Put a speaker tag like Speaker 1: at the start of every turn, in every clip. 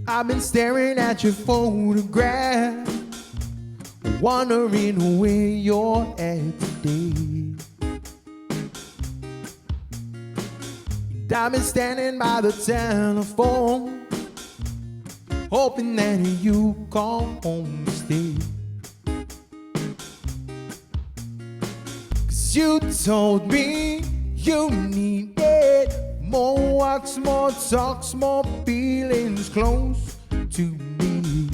Speaker 1: I've been staring at your photograph, wondering where you're at today. And I've been standing by the telephone, hoping that you come home to stay. 'Cause you told me you needed more walks, more talks, more feelings close to me.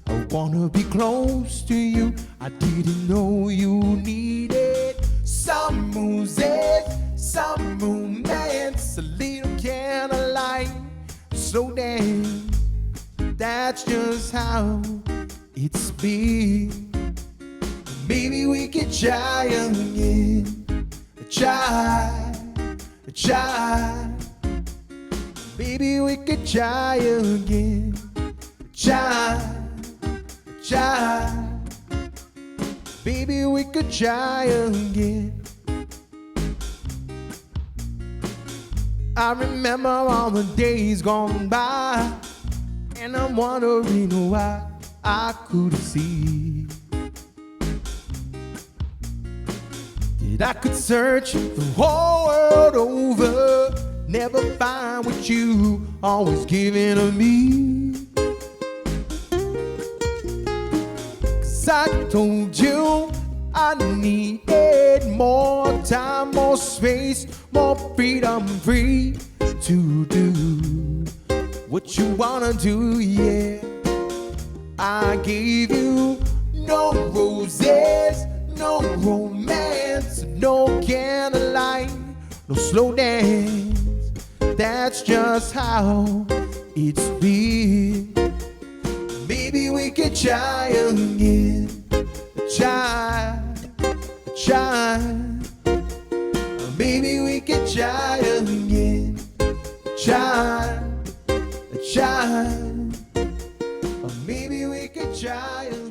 Speaker 1: I wanna be close to you. I didn't know you needed some music, some romance, a little candlelight, slow dance. That's just how it's been. Maybe we could try again. Try. Maybe we could try again. Try. Baby, we could try again. I remember all the days gone by, and I'm wondering why I couldn't see that I could search the whole world over, never find what you always giving to me. 'Cause I told you I needed more time, more space, more freedom, free to do what you wanna do, yeah. I gave you no roses, no romance, no candlelight, no slow dance. That's just how it's been. Maybe we could try again. Try. Maybe we could try again. Try. Maybe we could try again.